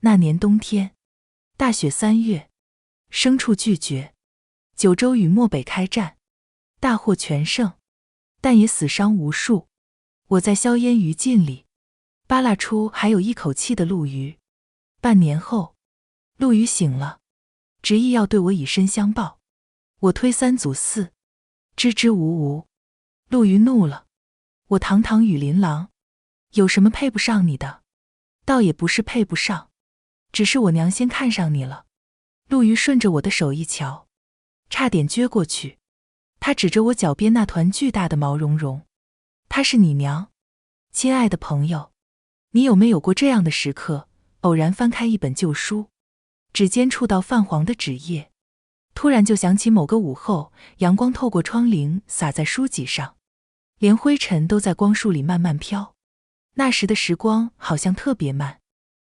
那年冬天，大雪3月，牲畜俱绝，九州与漠北开战，大获全胜，但也死伤无数。我在硝烟余烬里扒拉出还有一口气的陆虞。半年后，陆虞醒了，执意要对我以身相报。我推三阻四，支支吾吾。陆虞怒了，我堂堂羽林郎，有什么配不上你的？倒也不是配不上，只是我娘先看上你了。陆虞顺着我的手一瞧，差点撅过去。他指着我脚边那团巨大的毛茸茸，她是你娘。亲爱的朋友，你有没有过这样的时刻，偶然翻开一本旧书，指尖触到泛黄的纸页，突然就想起某个午后，阳光透过窗棂洒在书籍上，连灰尘都在光束里慢慢飘。那时的时光好像特别慢，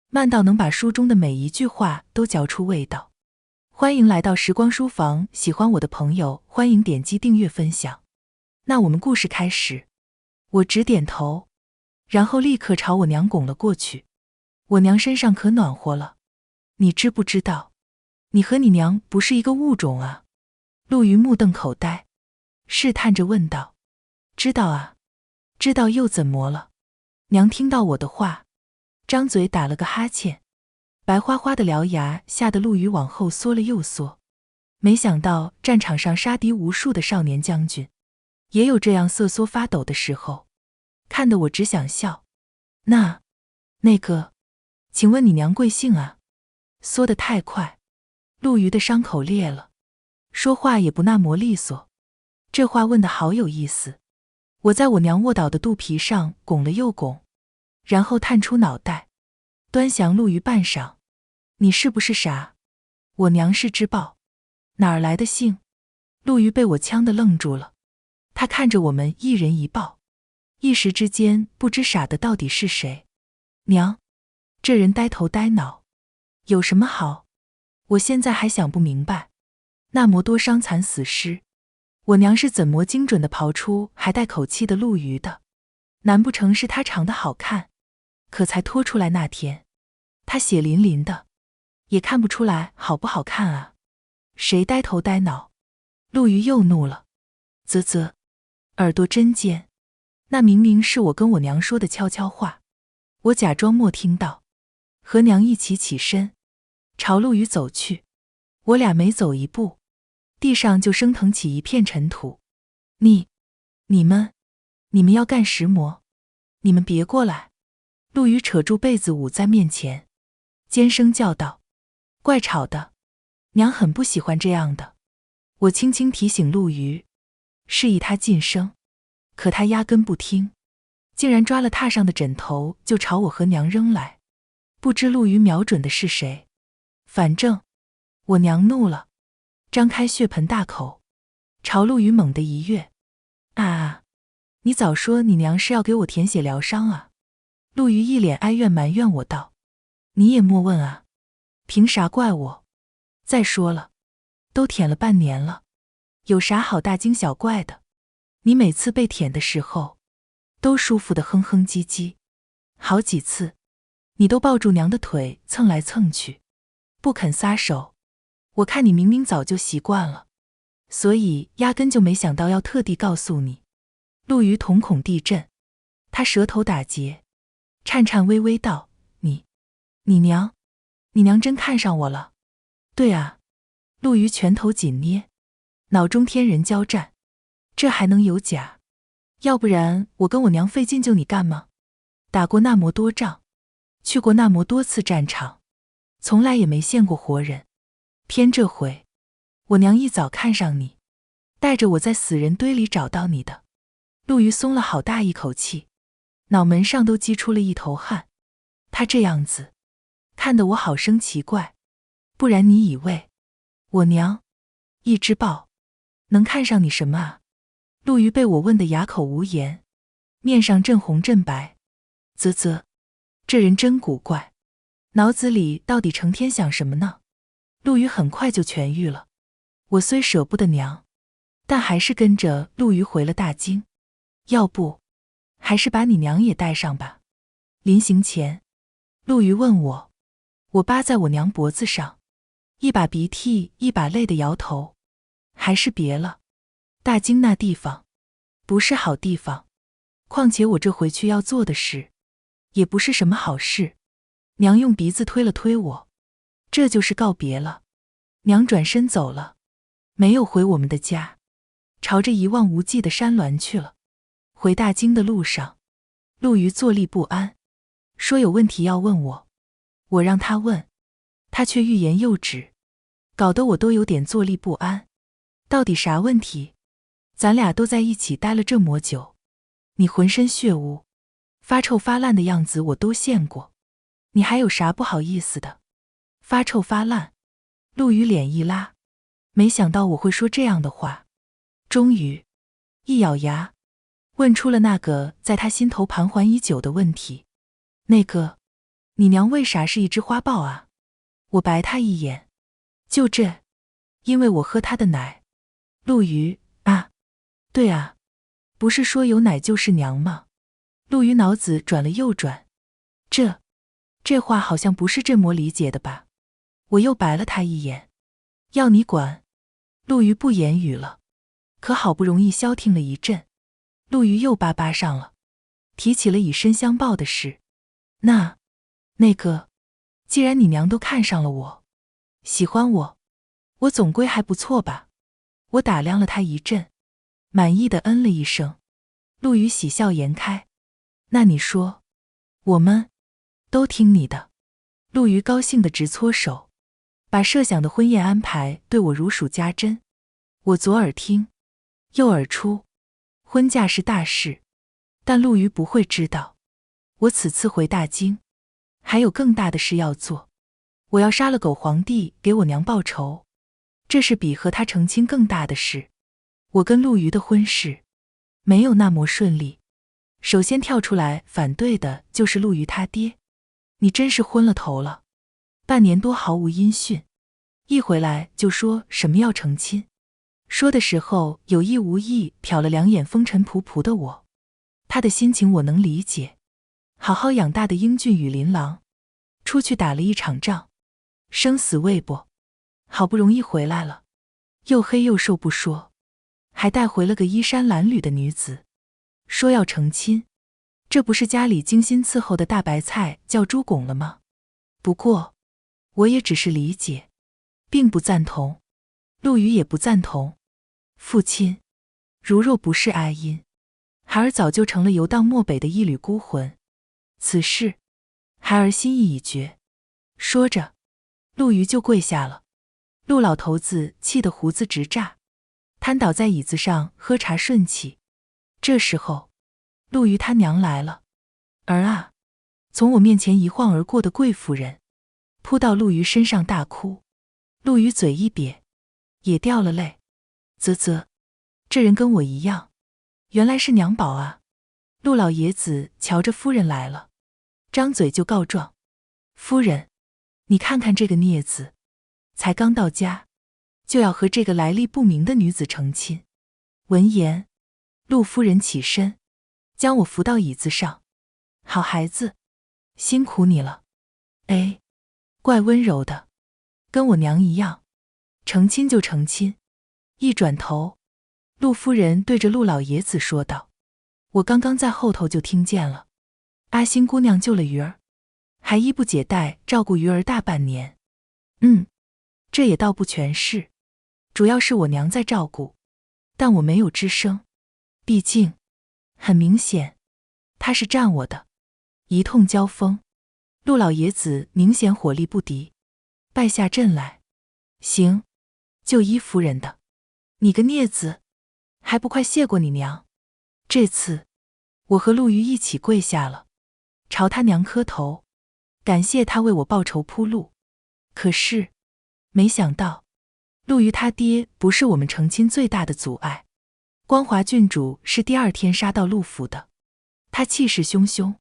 慢到能把书中的每一句话都嚼出味道。欢迎来到时光书房，喜欢我的朋友欢迎点击订阅分享。那我们故事开始。我只点头，然后立刻朝我娘拱了过去。我娘身上可暖和了，你知不知道，你和你娘不是一个物种啊？陆虞目瞪口呆，试探着问道。知道啊，知道又怎么了？娘听到我的话，张嘴打了个哈欠，白花花的獠牙吓得陆虞往后缩了又缩。没想到战场上杀敌无数的少年将军，也有这样瑟缩发抖的时候，看得我只想笑。那个，请问你娘贵姓啊？缩得太快，陆虞的伤口裂了，说话也不那么利索。这话问得好有意思。我在我娘卧倒的肚皮上拱了又拱，然后探出脑袋，端详陆虞半晌。你是不是傻？我娘是知报，哪儿来的姓？陆虞被我呛得愣住了，他看着我们一人一报，一时之间不知傻的到底是谁。娘，这人呆头呆脑，有什么好？我现在还想不明白，那么多伤残死尸，我娘是怎么精准地刨出还带口气的陆虞的？难不成是她长得好看？可才拖出来那天，她血淋淋的，也看不出来好不好看啊？谁呆头呆脑？陆虞又怒了，啧啧，耳朵真尖，那明明是我跟我娘说的悄悄话。我假装没听到，和娘一起起身，朝陆虞走去。我俩没走一步，地上就升腾起一片尘土。你们要干什么？你们别过来！陆虞扯住被子捂在面前，尖声叫道。怪吵的，娘很不喜欢这样的。我轻轻提醒陆虞，示意他噤声，可他压根不听，竟然抓了榻上的枕头就朝我和娘扔来。不知陆虞瞄准的是谁，反正我娘怒了，张开血盆大口，朝陆虞猛地一跃。啊！你早说你娘是要给我填血疗伤啊！陆虞一脸哀怨埋怨我道。你也莫问啊，凭啥怪我？再说了，都舔了半年了，有啥好大惊小怪的？你每次被舔的时候，都舒服的哼哼唧唧，好几次，你都抱住娘的腿蹭来蹭去，不肯撒手。我看你明明早就习惯了，所以压根就没想到要特地告诉你。陆虞瞳孔地震，他舌头打结，颤颤巍巍道：你娘真看上我了？对啊。陆虞拳头紧捏，脑中天人交战，这还能有假？要不然我跟我娘费劲救你干嘛？打过那么多仗，去过那么多次战场，从来也没见过活人，偏这回我娘一早看上你，带着我在死人堆里找到你的。陆虞松了好大一口气，脑门上都积出了一头汗。他这样子看得我好生奇怪，不然你以为我娘一只豹能看上你什么啊？陆虞被我问得哑口无言，面上阵红阵白。啧啧，这人真古怪，脑子里到底成天想什么呢？陆虞很快就痊愈了。我虽舍不得娘，但还是跟着陆虞回了大京。要不还是把你娘也带上吧。临行前，陆虞问我，我扒在我娘脖子上，一把鼻涕一把泪的摇头，还是别了。大京那地方不是好地方，况且我这回去要做的事也不是什么好事。娘用鼻子推了推我，这就是告别了。娘转身走了，没有回我们的家，朝着一望无际的山峦去了。回大京的路上，陆瑜坐立不安，说有问题要问我。我让他问，他却欲言又止，搞得我都有点坐立不安。到底啥问题？咱俩都在一起待了这么久，你浑身血污，发臭发烂的样子我都见过，你还有啥不好意思的？发臭发烂？陆瑜脸一拉，没想到我会说这样的话，终于一咬牙，问出了那个在他心头盘桓已久的问题。那个，你娘为啥是一只花豹啊？我白他一眼，就这，因为我喝她的奶。陆瑜啊，对啊，不是说有奶就是娘吗？陆瑜脑子转了又转，这话好像不是这么理解的吧？我又白了他一眼，要你管。陆瑜不言语了，可好不容易消停了一阵，陆瑜又巴巴上了，提起了以身相报的事。那个，既然你娘都看上了我，喜欢我，我总归还不错吧？我打量了他一阵，满意的嗯了一声。陆瑜喜笑颜开，那你说，我们都听你的。陆瑜高兴的直搓手，把设想的婚宴安排对我如数家珍。我左耳听，右耳出，婚嫁是大事，但陆瑜不会知道，我此次回大京，还有更大的事要做。我要杀了狗皇帝给我娘报仇，这是比和他成亲更大的事。我跟陆瑜的婚事没有那么顺利，首先跳出来反对的就是陆瑜他爹。你真是昏了头了，半年多毫无音讯，一回来就说什么要成亲，说的时候有意无意瞟了两眼风尘仆仆的我。他的心情我能理解，好好养大的英俊羽林郎，出去打了一场仗，生死未卜，好不容易回来了，又黑又瘦不说，还带回了个衣衫褴褛的女子，说要成亲，这不是家里精心伺候的大白菜叫猪拱了吗？不过我也只是理解，并不赞同。陆瑜也不赞同。父亲如若不是阿音，孩儿早就成了游荡漠北的一缕孤魂，此事孩儿心意已决。说着，陆瑜就跪下了。陆老头子气得胡子直炸，瘫倒在椅子上喝茶顺气。这时候陆瑜他娘来了，儿啊！从我面前一晃而过的贵夫人扑到陆瑜身上大哭。陆瑜嘴一瘪，也掉了泪。啧，这人跟我一样，原来是娘宝啊！陆老爷子瞧着夫人来了，张嘴就告状：夫人，你看看这个孽子，才刚到家，就要和这个来历不明的女子成亲。闻言，陆夫人起身，将我扶到椅子上。好孩子，辛苦你了。哎，怪温柔的，跟我娘一样，成亲就成亲。一转头，陆夫人对着陆老爷子说道：我刚刚在后头就听见了，阿星姑娘救了鱼儿，还衣不解带照顾鱼儿大半年。这也倒不全是，主要是我娘在照顾，但我没有吱声，毕竟很明显她是站我的。一通交锋，陆老爷子明显火力不敌，败下阵来。行，就依夫人的。你个孽子，还不快谢过你娘！这次我和陆瑜一起跪下了，朝他娘磕头，感谢他为我报仇铺路。可是没想到，陆瑜他爹不是我们成亲最大的阻碍。光华郡主是第二天杀到陆府的，他气势汹汹，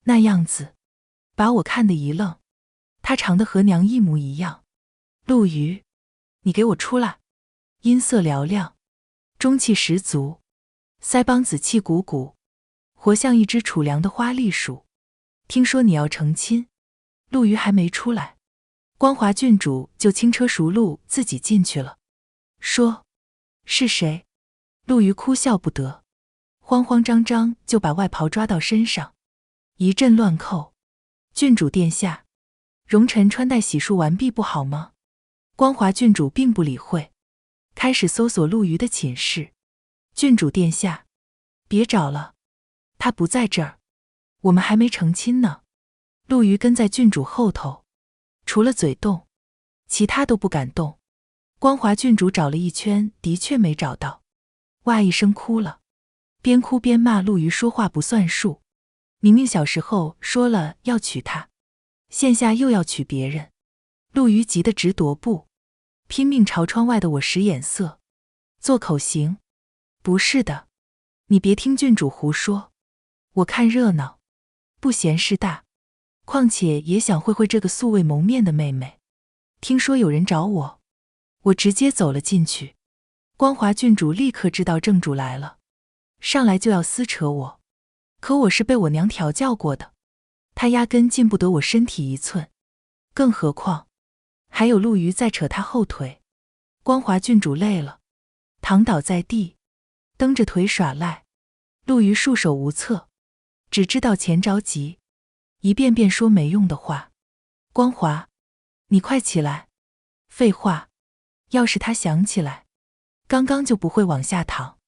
那样子把我看得一愣。他长得和娘一模一样。陆瑜，你给我出来！音色嘹亮，中气十足，腮帮子气鼓鼓，活像一只储粮的花栗鼠。听说你要成亲，陆瑜还没出来，光华郡主就轻车熟路自己进去了，说：“是谁？”陆瑜哭笑不得，慌慌张张就把外袍抓到身上，一阵乱扣。郡主殿下，容臣穿戴洗漱完毕不好吗？光华郡主并不理会，开始搜索陆瑜的寝室。郡主殿下，别找了，他不在这儿，我们还没成亲呢。陆瑜跟在郡主后头，除了嘴动，其他都不敢动。光华郡主找了一圈，的确没找到，哇一声哭了，边哭边骂陆瑜说话不算数，明明小时候说了要娶她，现下又要娶别人。陆瑜急得直踱步，拼命朝窗外的我使眼色，做口型。不是的，你别听郡主胡说，我看热闹，不嫌事大，况且也想会会这个素未谋面的妹妹。听说有人找我，我直接走了进去。光华郡主立刻知道正主来了，上来就要撕扯我，可我是被我娘调教过的，她压根进不得我身体一寸，更何况还有陆瑜在扯她后腿。光华郡主累了，躺倒在地，蹬着腿耍赖。陆瑜束手无策，只知道钱着急，一遍遍说没用的话。光华，你快起来！废话，要是他想起来，刚刚就不会往下躺。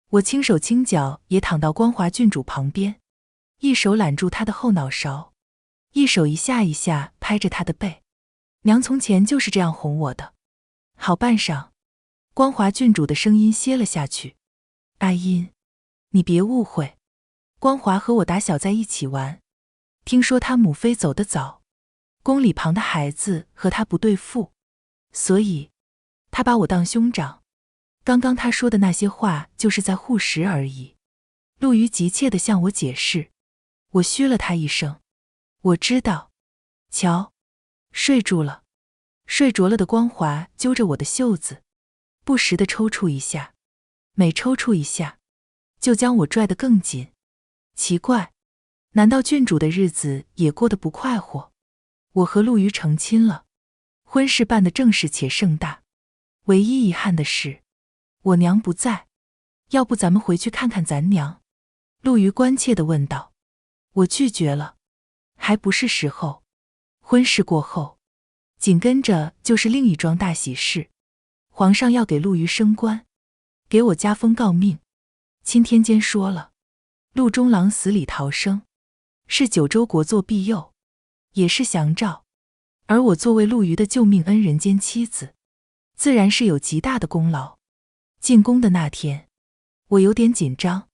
我轻手轻脚也躺到光华郡主旁边，一手揽住她的后脑勺，一手一下一下拍着她的背。娘从前就是这样哄我的。好半晌，光华郡主的声音歇了下去。阿音，你别误会，光华和我打小在一起玩，听说他母妃走得早，宫里旁的孩子和他不对付，所以他把我当兄长。刚刚他说的那些话就是在护食而已。陆瑜急切地向我解释，我嘘了他一声，我知道。瞧，睡住了。睡着了的光华揪着我的袖子，不时地抽搐一下，每抽搐一下就将我拽得更紧。奇怪，难道郡主的日子也过得不快活？我和陆瑜成亲了，婚事办得正式且盛大，唯一遗憾的是我娘不在，要不咱们回去看看咱娘？陆瑜关切地问道。我拒绝了，还不是时候。婚事过后，紧跟着就是另一桩大喜事，皇上要给陆瑜升官，给我加封诰命。钦天监说了，陆中郎死里逃生，是九州国祚庇佑，也是祥兆，而我作为陆瑜的救命恩人兼妻子，自然是有极大的功劳。进宫的那天，我有点紧张，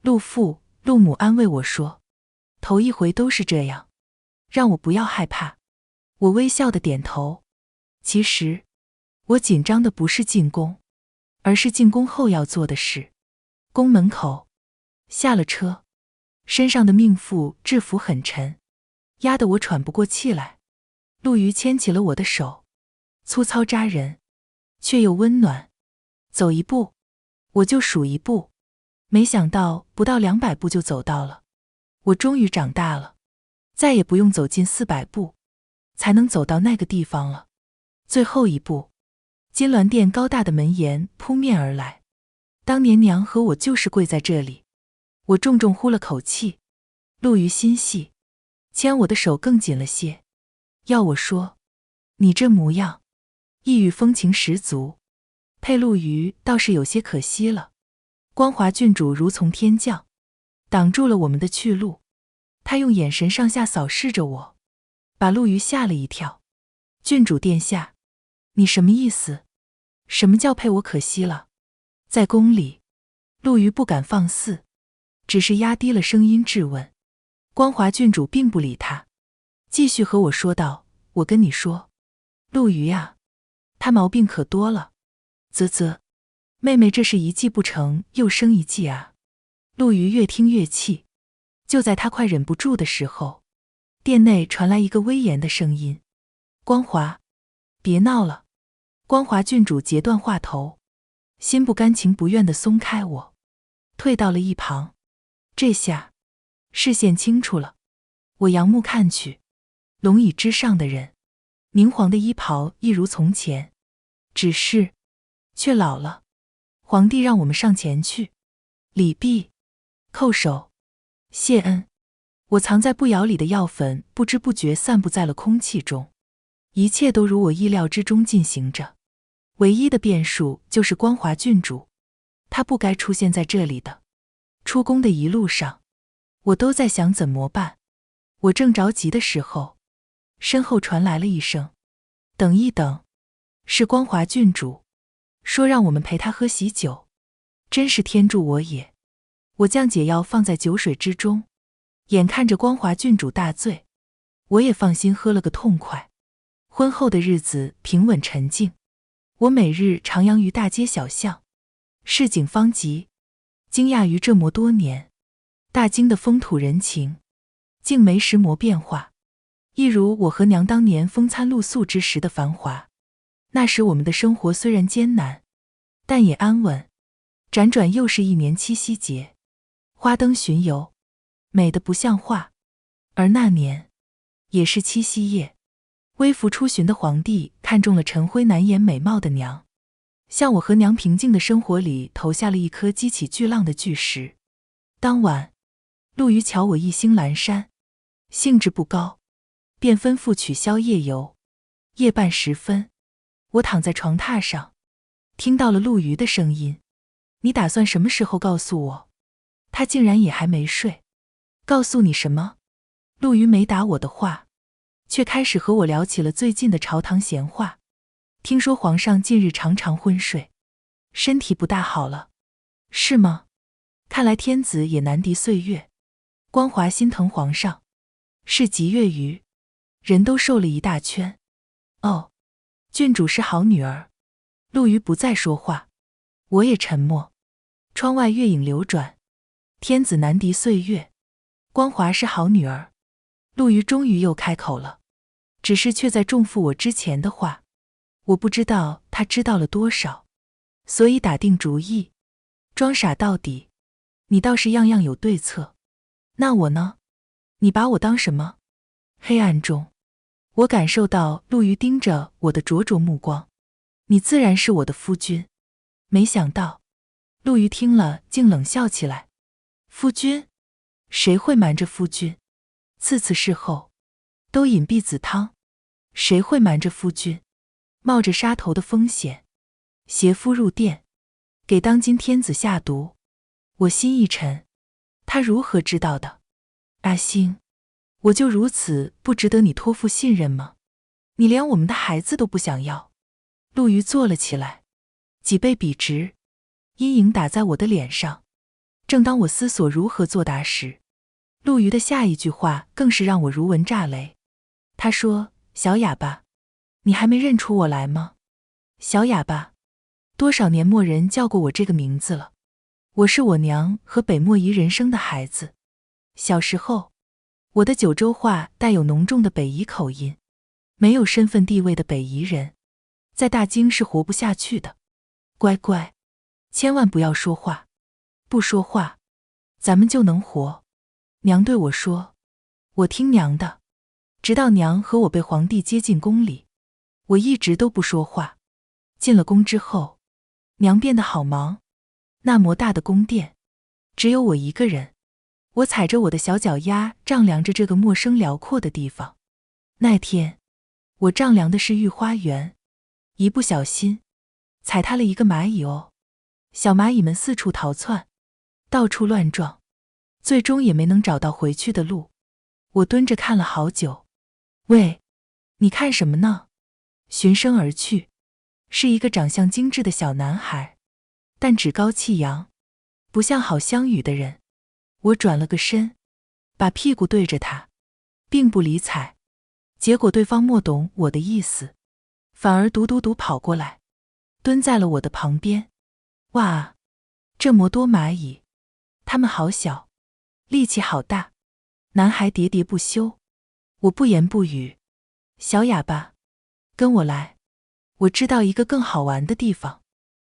陆父、陆母安慰我说，头一回都是这样，让我不要害怕。我微笑地点头。其实我紧张的不是进宫，而是进宫后要做的事。宫门口下了车，身上的命妇制服很沉，压得我喘不过气来。陆瑜牵起了我的手，粗糙扎人，却又温暖。走一步，我就数一步，没想到不到200步就走到了。我终于长大了，再也不用走近400步，才能走到那个地方了。最后一步，金銮殿高大的门檐扑面而来。当年娘和我就是跪在这里。我重重呼了口气。陆瑜心细，牵我的手更紧了些，要我说，你这模样，异域风情十足，配陆瑜倒是有些可惜了。光华郡主如从天降，挡住了我们的去路。她用眼神上下扫视着我，把陆瑜吓了一跳。郡主殿下，你什么意思？什么叫配我可惜了？在宫里，陆瑜不敢放肆，只是压低了声音质问。光华郡主并不理他，继续和我说道，我跟你说，陆瑜啊，他毛病可多了。啧，妹妹这是一计不成又生一计啊。陆瑜越听越气。就在他快忍不住的时候，殿内传来一个威严的声音，光华，别闹了。光华郡主截断话头，心不甘情不愿地松开我，退到了一旁。这下视线清楚了，我仰目看去，龙椅之上的人，明黄的衣袍一如从前，只是却老了。皇帝让我们上前去礼毕，叩首谢恩。我藏在布窑里的药粉不知不觉散布在了空气中，一切都如我意料之中进行着。唯一的变数就是光华郡主，她不该出现在这里的。出宫的一路上，我都在想怎么办。我正着急的时候，身后传来了一声：“等一等。”是光华郡主，说让我们陪她喝喜酒。真是天助我也！我将解药放在酒水之中，眼看着光华郡主大醉，我也放心喝了个痛快。婚后的日子平稳沉静，我每日徜徉于大街小巷，市井坊集，惊讶于这么多年大京的风土人情竟没时磨变化，一如我和娘当年风餐露宿之时的繁华。那时我们的生活虽然艰难，但也安稳。辗转又是一年七夕节，花灯巡游，美得不像话。而那年也是七夕夜，微服出巡的皇帝看中了陈辉难掩美貌的娘，向我和娘平静的生活里投下了一颗激起巨浪的巨石。当晚，陆虞瞧我一心阑珊，兴致不高，便吩咐取消夜游。夜半时分，我躺在床榻上，听到了陆虞的声音：“你打算什么时候告诉我？”他竟然也还没睡。告诉你什么？陆虞没答我的话，却开始和我聊起了最近的朝堂闲话。听说皇上近日常常昏睡，身体不大好了，是吗？看来天子也难敌岁月。光华心疼皇上，是极月余，人都瘦了一大圈。哦，郡主是好女儿。陆虞不再说话，我也沉默。窗外月影流转，天子难敌岁月，光华是好女儿。陆虞终于又开口了，只是却在重复我之前的话。我不知道他知道了多少，所以打定主意，装傻到底。你倒是样样有对策，那我呢？你把我当什么？黑暗中，我感受到陆虞盯着我的灼灼目光。你自然是我的夫君。没想到，陆虞听了竟冷笑起来。夫君？谁会瞒着夫君？次次事后都饮婢子汤，谁会瞒着夫君？冒着杀头的风险，携夫入殿，给当今天子下毒。我心一沉，他如何知道的？阿星，我就如此不值得你托付信任吗？你连我们的孩子都不想要。陆虞坐了起来，脊背笔直，阴影打在我的脸上。正当我思索如何作答时，陆虞的下一句话更是让我如闻炸雷。他说：“小哑巴，你还没认出我来吗？”小哑巴，多少年没人叫过我这个名字了。我是我娘和北漠夷人生的孩子。小时候，我的九州话带有浓重的北夷口音，没有身份地位的北夷人，在大京是活不下去的。乖乖，千万不要说话，不说话，咱们就能活。娘对我说，我听娘的。直到娘和我被皇帝接进宫里，我一直都不说话。进了宫之后，娘变得好忙，那么大的宫殿，只有我一个人。我踩着我的小脚丫丈量着这个陌生辽阔的地方。那天，我丈量的是御花园，一不小心踩踏了一个蚂蚁哦。小蚂蚁们四处逃窜，到处乱撞，最终也没能找到回去的路。我蹲着看了好久。喂，你看什么呢？循声而去，是一个长相精致的小男孩，但趾高气扬，不像好相与的人。我转了个身，把屁股对着他，并不理睬。结果对方莫懂我的意思，反而嘟嘟嘟跑过来，蹲在了我的旁边。哇，这么多蚂蚁，它们好小，力气好大。男孩喋喋不休，我不言不语。小哑巴，跟我来，我知道一个更好玩的地方。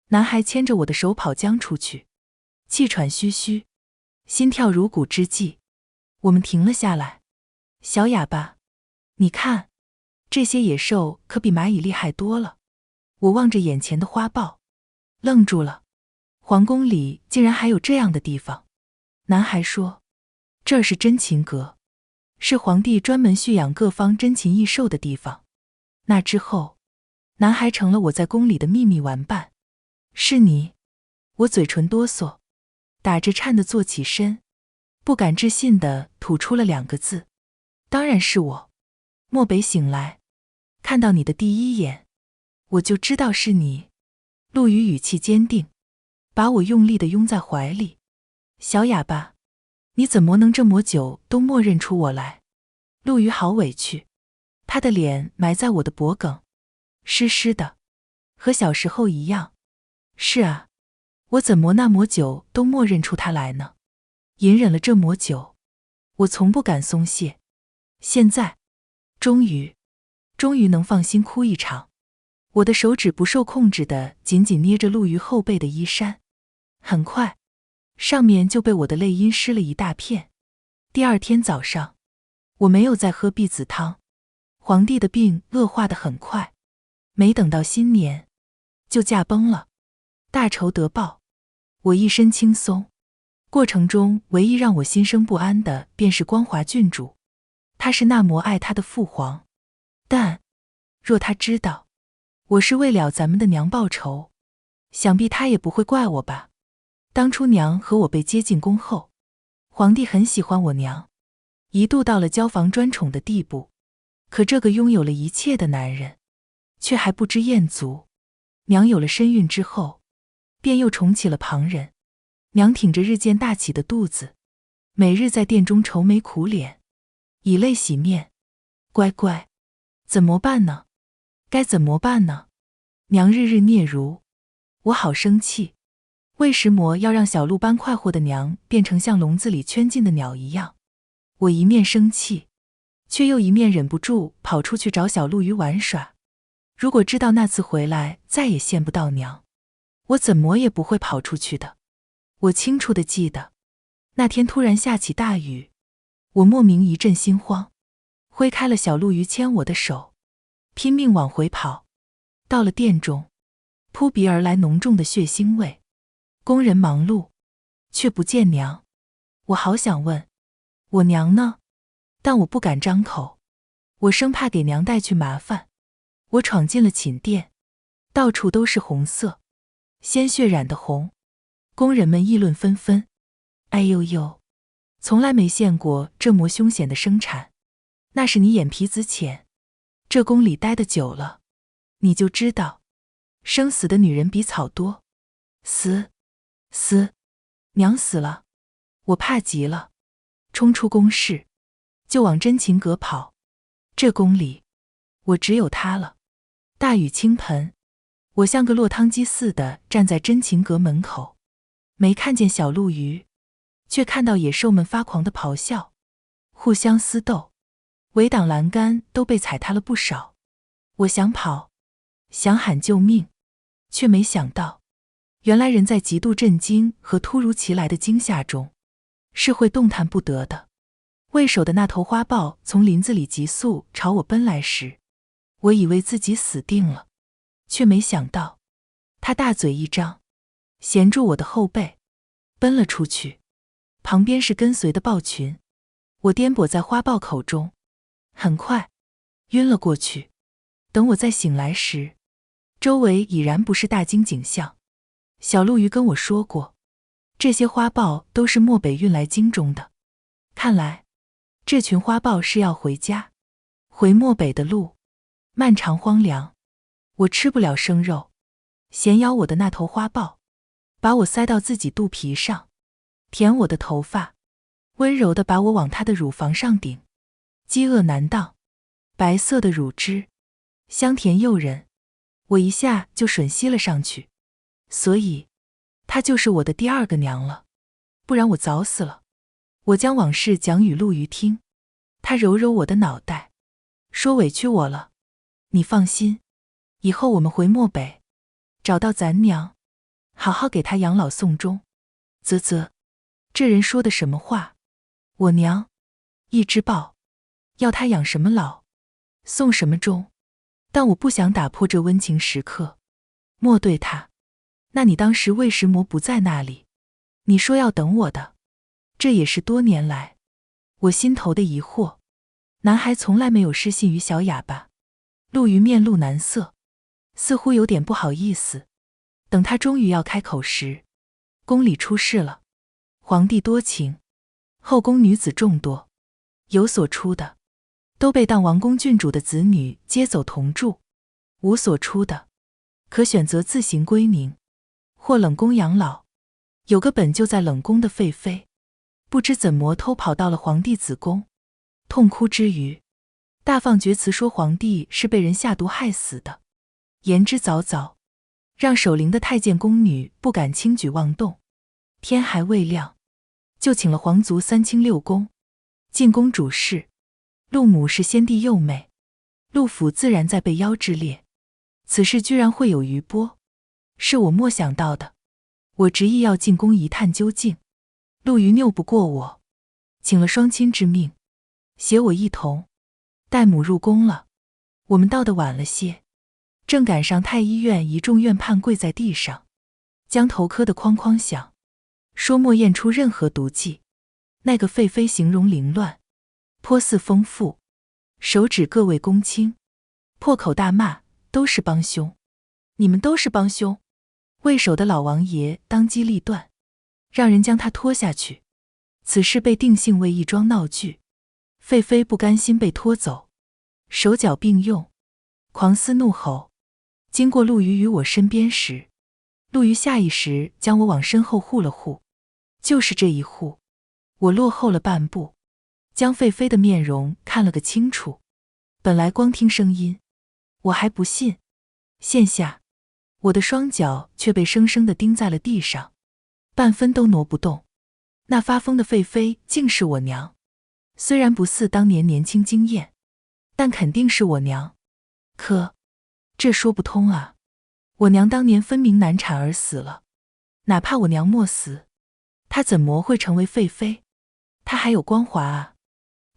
男孩牵着我的手跑将出去，气喘吁吁，心跳如鼓之际，我们停了下来。小哑巴，你看，这些野兽可比蚂蚁厉害多了。我望着眼前的花豹，愣住了。皇宫里竟然还有这样的地方。男孩说，这儿是珍禽阁，是皇帝专门驯养各方珍禽异兽的地方。那之后，男孩成了我在宫里的秘密玩伴。是你？我嘴唇哆嗦，打着颤的坐起身，不敢置信地吐出了2个字：当然是我。漠北醒来，看到你的第一眼，我就知道是你。陆羽语气坚定，把我用力地拥在怀里。小哑巴，你怎么能这么久都默认出我来？陆羽好委屈，他的脸埋在我的脖颈，湿湿的，和小时候一样。是啊，我怎么那么久都默认出他来呢？隐忍了这么久，我从不敢松懈。现在，终于能放心哭一场。我的手指不受控制地紧紧捏着陆羽后背的衣衫，很快，上面就被我的泪阴湿了一大片。第二天早上，我没有再喝避子汤。皇帝的病恶化得很快，没等到新年，就驾崩了。大仇得报，我一身轻松。过程中唯一让我心生不安的便是光华郡主，他是那么爱他的父皇，但若他知道我是为了咱们的娘报仇，想必他也不会怪我吧。当初娘和我被接进宫后，皇帝很喜欢我娘，一度到了交房专宠的地步。可这个拥有了一切的男人，却还不知艳足。娘有了身孕之后，便又宠起了旁人。娘挺着日渐大起的肚子，每日在殿中愁眉苦脸，以泪洗面。乖乖，怎么办呢？该怎么办呢？娘日日嗫嚅，我好生气。为什么要让小鹿般快活的娘变成像笼子里圈禁的鸟一样？我一面生气，却又一面忍不住跑出去找小鹿鱼玩耍。如果知道那次回来再也见不到娘，我怎么也不会跑出去的。我清楚地记得，那天突然下起大雨，我莫名一阵心慌，挥开了小鹿鱼牵我的手，拼命往回跑。到了殿中，扑鼻而来浓重的血腥味，宫人忙碌，却不见娘。我好想问，我娘呢？但我不敢张口，我生怕给娘带去麻烦。我闯进了寝殿，到处都是红色，鲜血染的红。宫人们议论纷纷，哎呦呦，从来没见过这么凶险的生产。那是你眼皮子浅，这宫里待得久了，你就知道，生死的女人比草多。死，娘死了！我怕极了，冲出宫室，就往珍禽阁跑。这宫里，我只有她了。大雨倾盆，我像个落汤鸡似的站在珍禽阁门口，没看见小鹿鱼，却看到野兽们发狂的咆哮，互相厮斗，围挡栏杆都被踩塌了不少。我想跑，想喊救命，却没想到，原来人在极度震惊和突如其来的惊吓中，是会动弹不得的。为首的那头花豹从林子里急速朝我奔来时，我以为自己死定了，却没想到，它大嘴一张，衔住我的后背，奔了出去。旁边是跟随的豹群，我颠簸在花豹口中，很快晕了过去。等我再醒来时，周围已然不是大惊景象。小鹿鱼跟我说过，这些花豹都是漠北运来京中的。看来，这群花豹是要回家，回漠北的路漫长荒凉。我吃不了生肉，衔咬我的那头花豹，把我塞到自己肚皮上，舔我的头发，温柔地把我往它的乳房上顶。饥饿难当，白色的乳汁，香甜诱人，我一下就吮吸了上去。所以，她就是我的第二个娘了，不然我早死了。我将往事讲与陆鱼听，他揉揉我的脑袋，说委屈我了。你放心，以后我们回漠北，找到咱娘，好好给她养老送终。啧，这人说的什么话？我娘，一只豹，要她养什么老？送什么钟？但我不想打破这温情时刻。莫对他，那你当时为什么不在那里？你说要等我的，这也是多年来我心头的疑惑。男孩从来没有失信于小哑巴。陆瑜面露难色，似乎有点不好意思。等他终于要开口时，宫里出事了。皇帝多情，后宫女子众多，有所出的都被当王公郡主的子女接走同住，无所出的可选择自行归宁，或冷宫养老。有个本就在冷宫的废妃，不知怎么偷跑到了皇帝子宫，痛哭之余，大放厥词说皇帝是被人下毒害死的，言之凿凿，让守陵的太监宫女不敢轻举妄动。天还未亮，就请了皇族3卿6宫进宫主事。陆母是先帝幼妹，陆府自然在被邀之列。此事居然会有余波，是我没想到的。我执意要进宫一探究竟，陆瑜拗不过我，请了双亲之命，携我一同带母入宫了。我们到得晚了些，正赶上太医院一众院判跪在地上，将头磕得哐哐响，说莫验出任何毒剂。那个废妃形容凌乱，颇似疯妇，手指各位公卿，破口大骂，都是帮凶，你们都是帮凶。为首的老王爷当机立断，让人将他拖下去。此事被定性为一桩闹剧。废妃不甘心被拖走，手脚并用，狂嘶怒吼。经过陆瑜于我身边时，陆瑜下意识将我往身后护了护，就是这一护，我落后了半步，将废妃的面容看了个清楚。本来光听声音我还不信，现下我的双脚却被生生地钉在了地上，半分都挪不动。那发疯的废妃竟是我娘，虽然不似当年年轻惊艳，但肯定是我娘。可这说不通啊，我娘当年分明难产而死了，哪怕我娘没死，她怎么会成为废妃？她还有光华啊，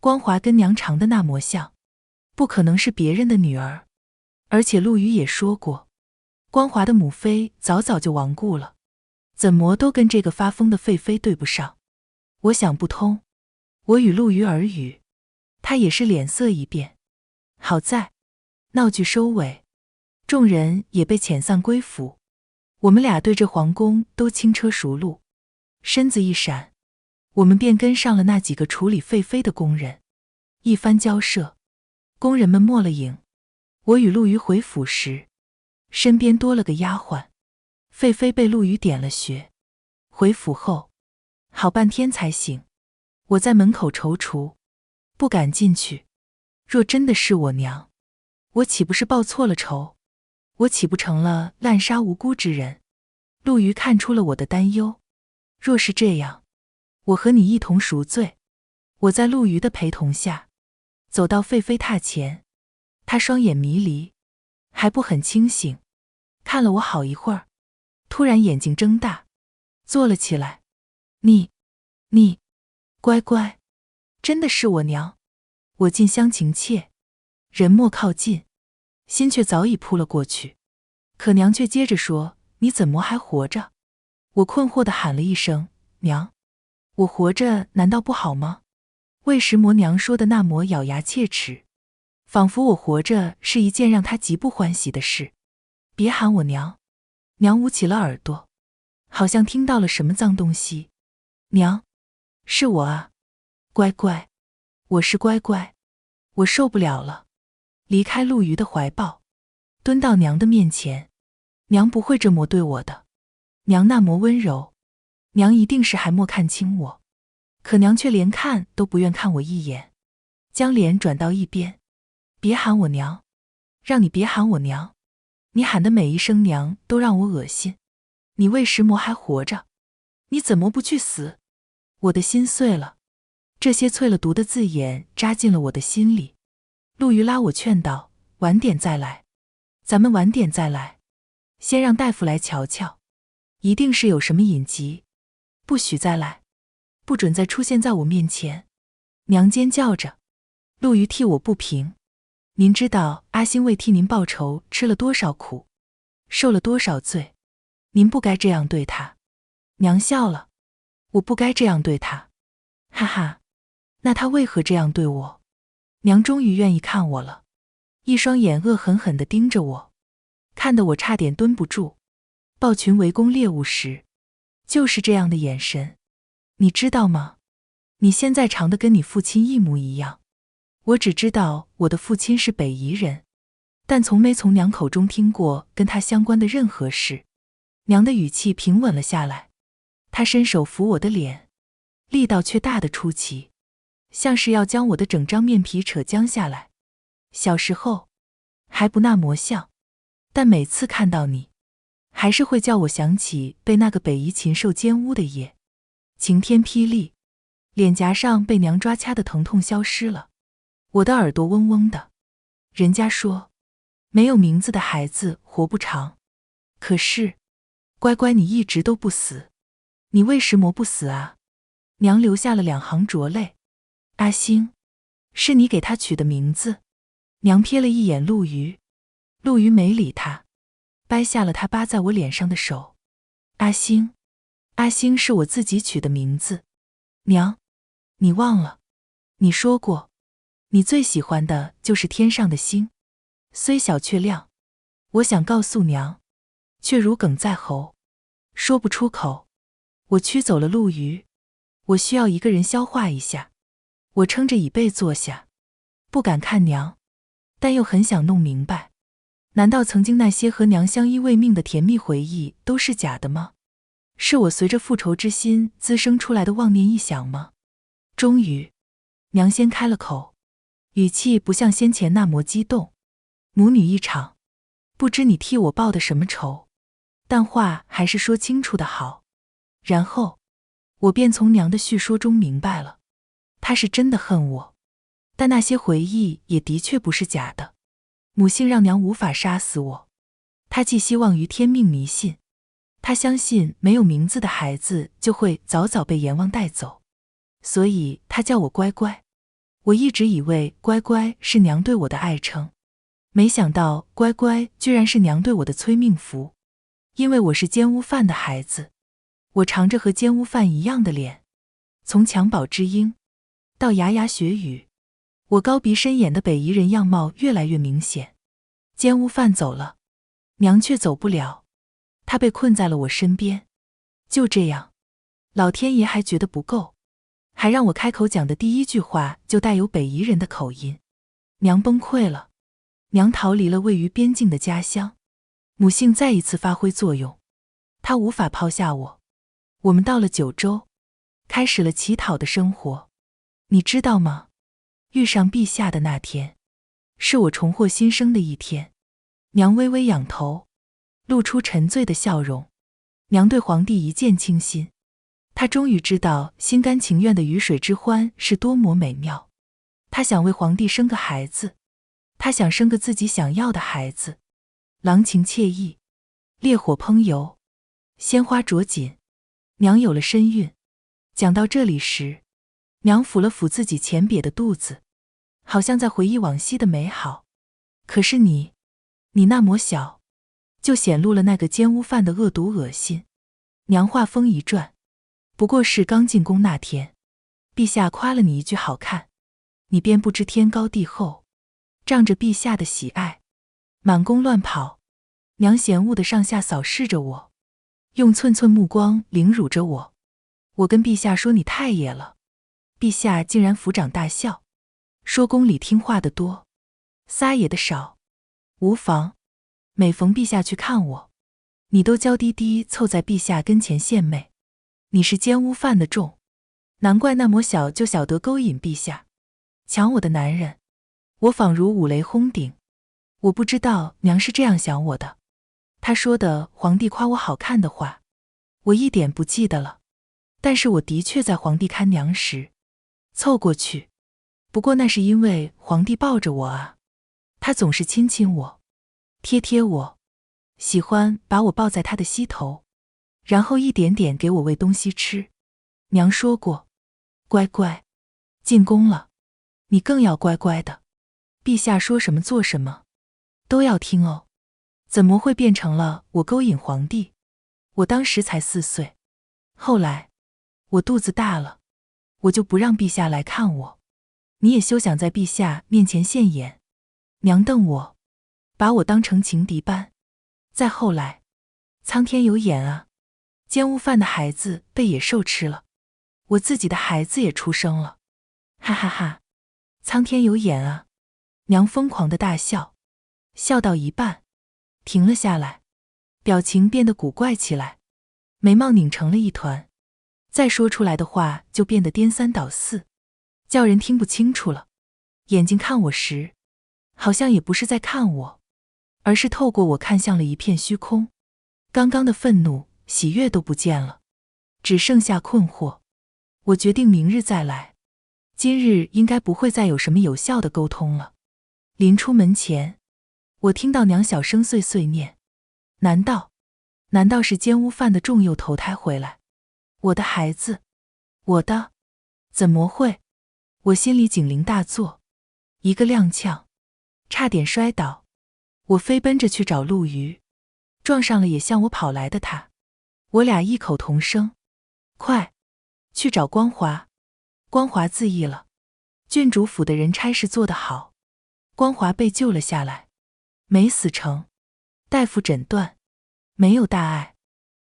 光华跟娘长得那么像，不可能是别人的女儿。而且陆瑜也说过，光华的母妃早早就亡故了，怎么都跟这个发疯的废妃对不上。我想不通，我与陆瑜耳语，他也是脸色一变。好在闹剧收尾，众人也被遣散归府，我们俩对这皇宫都轻车熟路，身子一闪，我们便跟上了那几个处理废妃的工人。一番交涉，工人们没了影。我与陆瑜回府时，身边多了个丫鬟。废妃被陆瑜点了穴，回府后好半天才醒。我在门口踌躇，不敢进去。若真的是我娘，我岂不是报错了仇？我岂不成了滥杀无辜之人？陆瑜看出了我的担忧，若是这样，我和你一同赎罪。我在陆瑜的陪同下走到废妃榻前，他双眼迷离，还不很清醒，看了我好一会儿，突然眼睛睁大，坐了起来。你，乖乖，真的是我娘。我近乡情怯，人莫靠近，心却早已扑了过去。可娘却接着说，你怎么还活着？我困惑地喊了一声，娘，我活着难道不好吗？为什么娘说的那么咬牙切齿，仿佛我活着是一件让她极不欢喜的事。别喊我娘。娘捂起了耳朵，好像听到了什么脏东西。娘，是我啊，乖乖，我是乖乖。我受不了了，离开陆瑜的怀抱，蹲到娘的面前。娘不会这么对我的，娘那么温柔，娘一定是还没看清我。可娘却连看都不愿看我一眼，将脸转到一边。别喊我娘，让你别喊我娘，你喊的每一声娘都让我恶心。你为什么还活着？你怎么不去死？我的心碎了，这些淬了毒的字眼扎进了我的心里。陆瑜拉我劝道，晚点再来，咱们晚点再来，先让大夫来瞧瞧，一定是有什么隐疾，不许再来，不准再出现在我面前。娘尖叫着，陆瑜替我不平，您知道阿星为替您报仇吃了多少苦，受了多少罪，您不该这样对他。娘笑了，我不该这样对他。哈哈，那他为何这样对我？娘终于愿意看我了，一双眼恶狠狠地盯着我，看得我差点蹲不住。豹群围攻猎物时，就是这样的眼神。你知道吗？你现在长得跟你父亲一模一样。我只知道我的父亲是北夷人，但从没从娘口中听过跟他相关的任何事。娘的语气平稳了下来，她伸手扶我的脸，力道却大得出奇，像是要将我的整张面皮扯僵下来。小时候还不那么像，但每次看到你，还是会叫我想起被那个北夷禽兽奸污的夜。晴天霹雳，脸颊上被娘抓掐的疼痛消失了，我的耳朵嗡嗡的。人家说，没有名字的孩子活不长，可是，乖乖你一直都不死，你为什么不死啊？娘流下了2行浊泪。阿星，是你给他取的名字。娘瞥了一眼陆瑜，陆瑜没理他，掰下了他扒在我脸上的手。阿星，阿星是我自己取的名字。娘，你忘了，你说过，你最喜欢的就是天上的星，虽小却亮。我想告诉娘，却如鲠在喉，说不出口。我驱走了陆瑜，我需要一个人消化一下。我撑着椅背坐下，不敢看娘，但又很想弄明白，难道曾经那些和娘相依为命的甜蜜回忆都是假的吗？是我随着复仇之心滋生出来的妄念一想吗？终于，娘先开了口，语气不像先前那么激动。母女一场，不知你替我报的什么仇，但话还是说清楚的好。然后，我便从娘的叙说中明白了，她是真的恨我，但那些回忆也的确不是假的。母性让娘无法杀死我，她寄希望于天命迷信，她相信没有名字的孩子就会早早被阎王带走，所以她叫我乖乖。我一直以为乖乖是娘对我的爱称，没想到乖乖居然是娘对我的催命符。因为我是奸污犯的孩子，我长着和奸污犯一样的脸，从襁褓之婴到牙牙学语，我高鼻深眼的北夷人样貌越来越明显。奸污犯走了，娘却走不了，她被困在了我身边。就这样，老天爷还觉得不够，还让我开口讲的第一句话就带有北夷人的口音。娘崩溃了，娘逃离了位于边境的家乡，母性再一次发挥作用，她无法抛下我。我们到了九州，开始了乞讨的生活。你知道吗？遇上陛下的那天，是我重获新生的一天。娘微微仰头，露出沉醉的笑容。娘对皇帝一见倾心，她终于知道心甘情愿的鱼水之欢是多么美妙。她想为皇帝生个孩子，她想生个自己想要的孩子。郎情妾意，烈火烹油，鲜花着锦，娘有了身孕。讲到这里时，娘抚了抚自己前瘪的肚子，好像在回忆往昔的美好。可是你那么小，就显露了那个奸污犯的恶毒恶心。娘话锋一转，不过是刚进宫那天，陛下夸了你一句好看，你便不知天高地厚，仗着陛下的喜爱，满宫乱跑。娘嫌恶的上下扫视着我，用寸寸目光凌辱着我。我跟陛下说你太野了，陛下竟然抚掌大笑，说宫里听话的多，撒野的少。无妨，每逢陛下去看我，你都娇滴滴凑在陛下跟前献媚。你是奸污犯的重，难怪那么小就晓得勾引陛下，抢我的男人。我仿如五雷轰顶，我不知道娘是这样想我的。她说的皇帝夸我好看的话，我一点不记得了，但是我的确在皇帝看娘时凑过去，不过那是因为皇帝抱着我啊，他总是亲亲我，贴贴我，喜欢把我抱在他的膝头，然后一点点给我喂东西吃。娘说过，乖乖，进宫了，你更要乖乖的。陛下说什么做什么，都要听哦。怎么会变成了我勾引皇帝？我当时才4岁，后来我肚子大了，我就不让陛下来看我。你也休想在陛下面前现眼。娘瞪我，把我当成情敌般。再后来，苍天有眼啊，奸污犯的孩子被野兽吃了，我自己的孩子也出生了。哈哈哈，苍天有眼啊！娘疯狂的大笑，笑到一半停了下来，表情变得古怪起来，眉毛拧成了一团，再说出来的话就变得颠三倒四，叫人听不清楚了。眼睛看我时，好像也不是在看我，而是透过我看向了一片虚空。刚刚的愤怒、喜悦都不见了，只剩下困惑。我决定明日再来，今日应该不会再有什么有效的沟通了。临出门前，我听到娘小声碎碎念：难道是奸污犯的重幼投胎回来？我的孩子，我的，怎么会？我心里警铃大作，一个踉跄，差点摔倒。我飞奔着去找陆瑜，撞上了也向我跑来的他。我俩异口同声：快，去找光华。光华自缢了，郡主府的人差事做得好，光华被救了下来，没死成，大夫诊断没有大碍。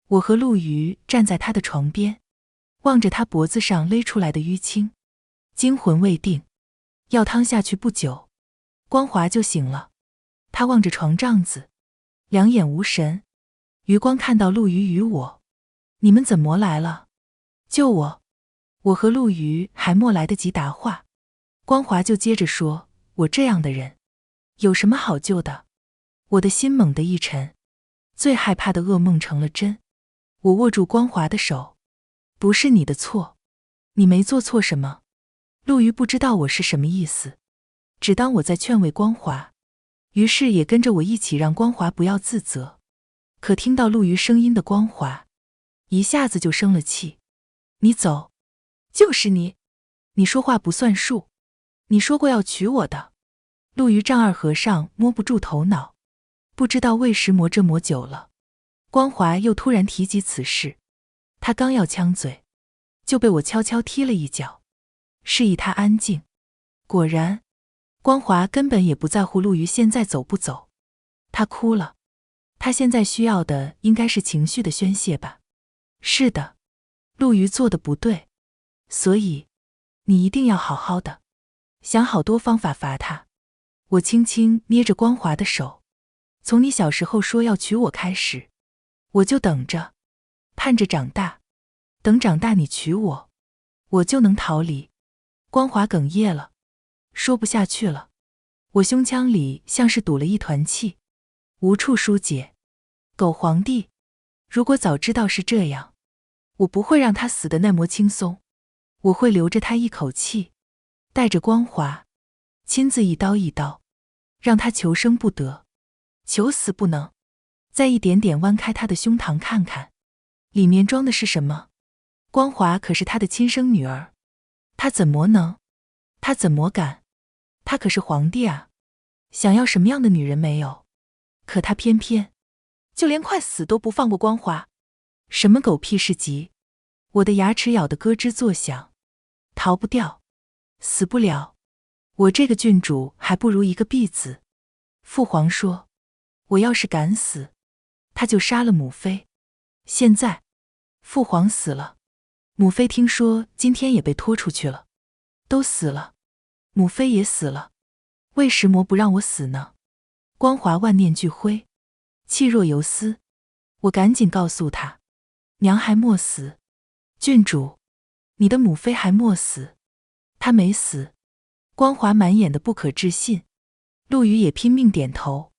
我和陆瑜站在他的床边，望着他脖子上勒出来的淤青，惊魂未定。药汤下去不久，光华就醒了。他望着床帐子，两眼无神。余光看到陆瑜与我：你们怎么来了？救我！我和陆瑜还没来得及答话，光华就接着说：我这样的人，有什么好救的？我的心猛地一沉，最害怕的噩梦成了真。我握住光华的手：不是你的错，你没做错什么。陆瑜不知道我是什么意思，只当我在劝慰光华，于是也跟着我一起让光华不要自责。可听到陆瑜声音的光华一下子就生了气：你走！就是你，你说话不算数，你说过要娶我的。陆瑜丈二和尚摸不住头脑，不知道为什么这么久了，光华又突然提及此事。他刚要呛嘴，就被我悄悄踢了一脚，示意他安静。果然，光华根本也不在乎陆瑜现在走不走，他哭了。他现在需要的应该是情绪的宣泄吧？是的，陆瑜做的不对，所以你一定要好好的想好多方法罚他。我轻轻捏着光华的手：从你小时候说要娶我开始，我就等着，盼着长大，等长大你娶我，我就能逃离。光华哽咽了，说不下去了。我胸腔里像是堵了一团气，无处疏解。狗皇帝，如果早知道是这样，我不会让他死得那么轻松，我会留着他一口气，带着光华，亲自一刀一刀，让他求生不得，求死不能。再一点点剜开他的胸膛看看，里面装的是什么？光华可是他的亲生女儿，他怎么能？他怎么敢？他可是皇帝啊，想要什么样的女人没有？可他偏偏就连快死都不放过光华。什么狗屁事集！我的牙齿咬得咯吱作响，逃不掉，死不了。我这个郡主还不如一个婢子。父皇说，我要是敢死，他就杀了母妃。现在父皇死了，母妃听说今天也被拖出去了，都死了，母妃也死了，为什么不让我死呢？光华万念俱灰，气若游丝。我赶紧告诉他，娘还没死，郡主，你的母妃还没死，她没死。光华满眼的不可置信，陆瑜也拼命点头。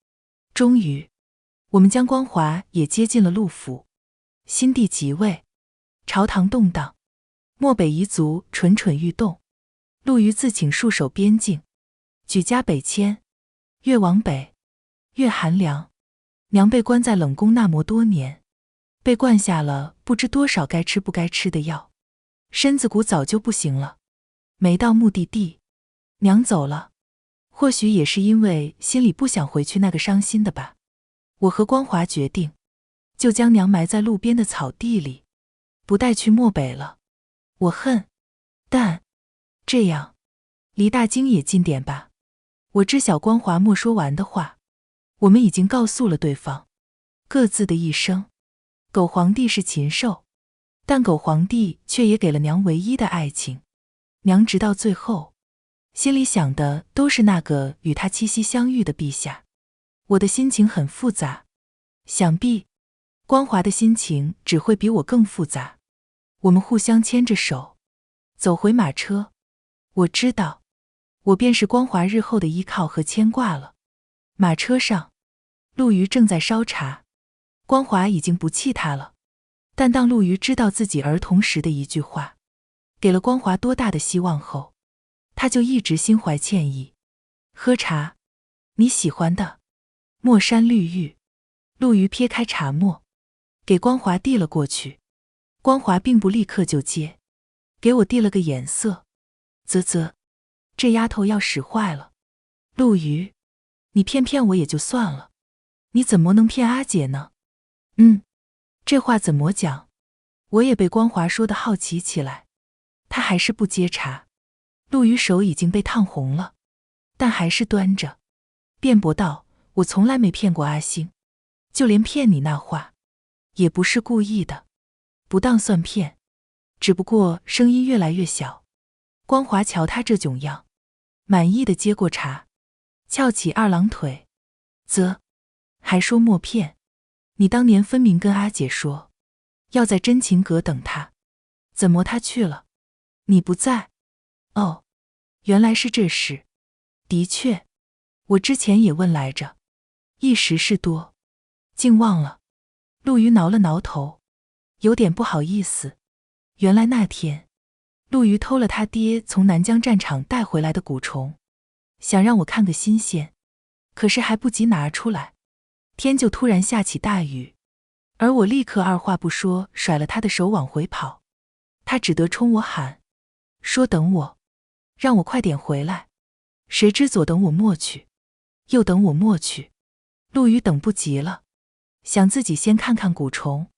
终于，我们将光华也接进了陆府。新帝即位，朝堂动荡，漠北彝族蠢蠢欲动。陆瑜自请戍守边境，举家北迁，越往北越寒凉。娘被关在冷宫那么多年，被灌下了不知多少该吃不该吃的药，身子骨早就不行了。没到目的地，娘走了，或许也是因为心里不想回去那个伤心的吧。我和光华决定，就将娘埋在路边的草地里，不带去漠北了。我恨，但这样离大京也近点吧。我知晓光华没说完的话，我们已经告诉了对方各自的一生。狗皇帝是禽兽，但狗皇帝却也给了娘唯一的爱情。娘直到最后，心里想的都是那个与他七夕相遇的陛下。我的心情很复杂，想必光华的心情只会比我更复杂。我们互相牵着手，走回马车。我知道，我便是光华日后的依靠和牵挂了。马车上，陆瑜正在烧茶，光华已经不气他了。但当陆瑜知道自己儿童时的一句话，给了光华多大的希望后，他就一直心怀歉意。喝茶，你喜欢的墨山绿玉。陆瑜撇开茶沫，给光华递了过去。光华并不立刻就接，给我递了个眼色。啧啧，这丫头要使坏了。陆瑜，你骗我也就算了，你怎么能骗阿姐呢？这话怎么讲？我也被光华说的好奇起来。他还是不接茶。陆瑜手已经被烫红了，但还是端着，辩驳道：我从来没骗过阿星，就连骗你那话，也不是故意的，不当算骗，只不过声音越来越小。光华瞧他这囧样，满意的接过茶，翘起二郎腿。还说默骗，你当年分明跟阿姐说，要在真情阁等他，怎么他去了？你不在？哦，原来是这事。的确，我之前也问来着，一时事多，竟忘了。陆瑜挠了挠头，有点不好意思。原来那天，陆瑜偷了他爹从南疆战场带回来的蛊虫，想让我看个新鲜，可是还不及拿出来，天就突然下起大雨，而我立刻二话不说甩了他的手往回跑。他只得冲我喊，说等我，让我快点回来。谁知左等我没去，右等我没去，陆瑜等不及了，想自己先看看蛊虫，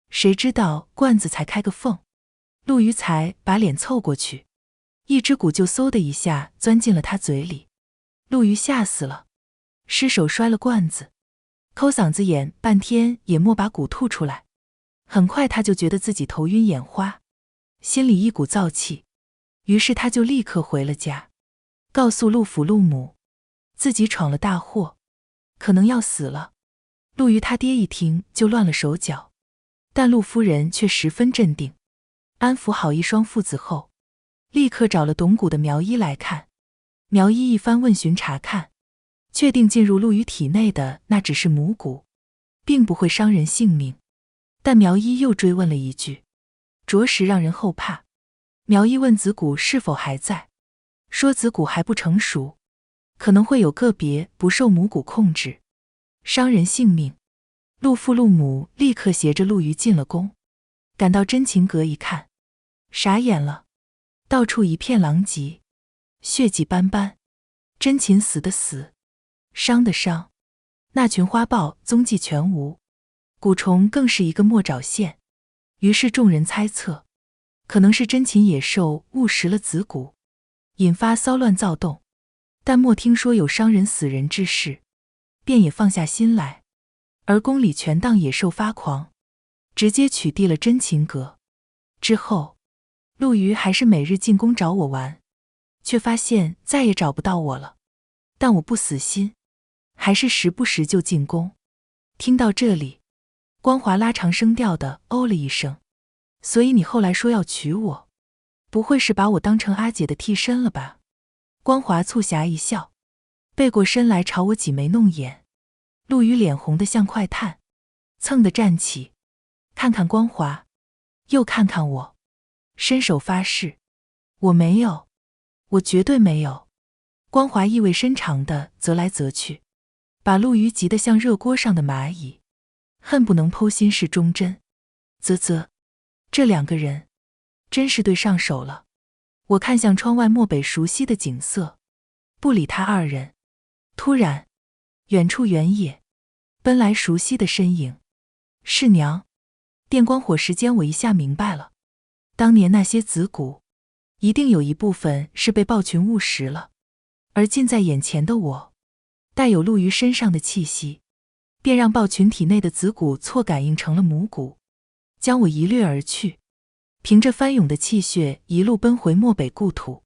谁知道罐子才开个缝，陆瑜才把脸凑过去，一只蛊就嗖的一下钻进了他嘴里。陆瑜吓死了，失手摔了罐子，抠嗓子眼半天也没把蛊吐出来。很快他就觉得自己头晕眼花，心里一股燥气，于是他就立刻回了家，告诉陆府陆母自己闯了大祸，可能要死了。陆瑜他爹一听就乱了手脚，但陆夫人却十分镇定，安抚好一双父子后，立刻找了懂蛊的苗医来看。苗医一番问询查看，确定进入陆瑜体内的那只是母蛊，并不会伤人性命。但苗医又追问了一句，着实让人后怕。苗医问子蛊是否还在，说子蛊还不成熟，可能会有个别不受母蛊控制，伤人性命。陆父陆母立刻携着陆瑜进了宫，赶到真情阁一看，傻眼了，到处一片狼藉，血迹斑斑，真情死的死，伤的伤，那群花豹踪迹全无，蛊虫更是一个没找现。于是众人猜测，可能是真禽野兽误食了子蛊，引发骚乱躁动，但莫听说有伤人死人之事，便也放下心来。而宫里全当野兽发狂，直接取缔了真情阁。之后，陆瑜还是每日进宫找我玩，却发现再也找不到我了。但我不死心，还是时不时就进宫。听到这里，光华拉长声调的哦了一声。所以你后来说要娶我，不会是把我当成阿姐的替身了吧？光华促狭一笑，背过身来朝我挤眉弄眼。陆瑜脸红得像块炭，蹭地站起，看看光华，又看看我，伸手发誓，我没有，我绝对没有。光华意味深长地择来择去，把陆瑜急得像热锅上的蚂蚁，恨不能剖心事忠贞。这两个人真是对上手了。我看向窗外漠北熟悉的景色，不理他二人。突然，远处原野奔来熟悉的身影，是娘。电光火石间，我一下明白了，当年那些子骨，一定有一部分是被豹群误食了，而近在眼前的我，带有陆鱼身上的气息，便让豹群体内的子骨错感应成了母骨，将我一掠而去。凭着翻涌的气血，一路奔回漠北故土。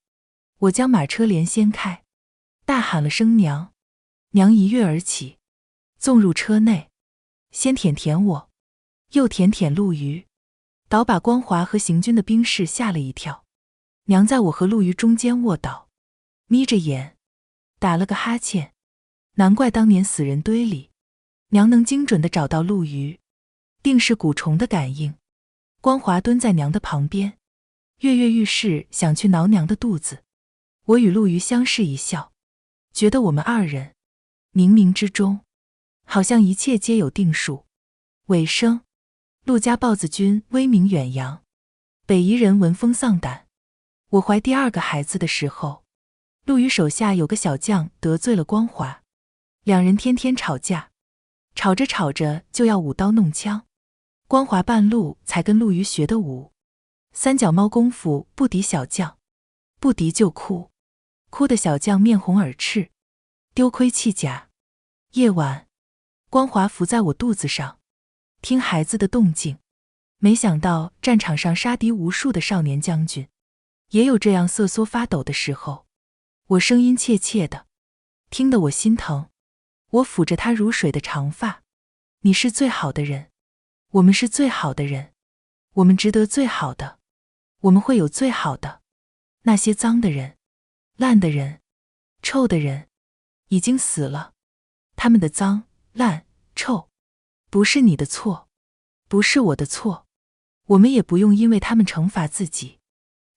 我将马车帘掀开，大喊了声娘。娘一跃而起，纵入车内，先舔舔我，又舔舔陆鱼，倒把光华和行军的兵士吓了一跳。娘在我和陆鱼中间卧倒，眯着眼，打了个哈欠。难怪当年死人堆里，娘能精准地找到陆鱼，定是蛊虫的感应。光华蹲在娘的旁边，跃跃欲试，想去挠娘的肚子。我与陆鱼相视一笑，觉得我们二人冥冥之中，好像一切皆有定数。尾声，陆家豹子军威名远扬，北夷人闻风丧胆。我怀第二个孩子的时候，陆鱼手下有个小将得罪了光华，两人天天吵架，吵着吵着就要舞刀弄枪。光华半路才跟陆鱼学的舞，三脚猫功夫不敌小将，不敌就哭，哭得小将面红耳赤，丢盔弃甲。夜晚，光华伏在我肚子上，听孩子的动静。没想到战场上杀敌无数的少年将军，也有这样瑟缩发抖的时候。我声音怯怯的，听得我心疼。我抚着他如水的长发，你是最好的人，我们是最好的人，我们值得最好的，我们会有最好的。那些脏的人、烂的人、臭的人，已经死了。他们的脏、烂、臭，不是你的错，不是我的错，我们也不用因为他们惩罚自己。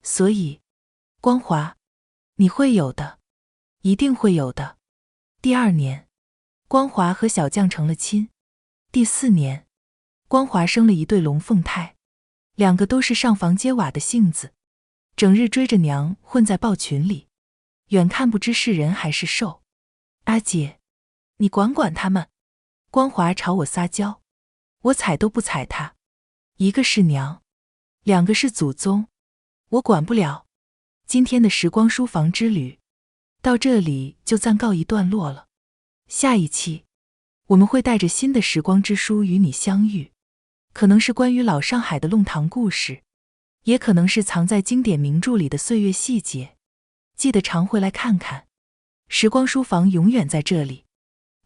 所以，光华，你会有的，一定会有的。第二年，光华和小将成了亲。第4年，光华生了一对龙凤胎，两个都是上房揭瓦的性子，整日追着娘混在豹群里，远看不知是人还是兽。阿姐，你管管他们。光华朝我撒娇，我睬都不睬他。一个是娘，两个是祖宗，我管不了。今天的时光书房之旅到这里就暂告一段落了。下一期我们会带着新的时光之书与你相遇，可能是关于老上海的弄堂故事，也可能是藏在经典名著里的岁月细节。记得常回来看看。时光书房永远在这里，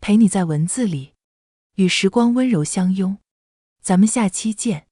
陪你在文字里与时光温柔相拥。咱们下期见。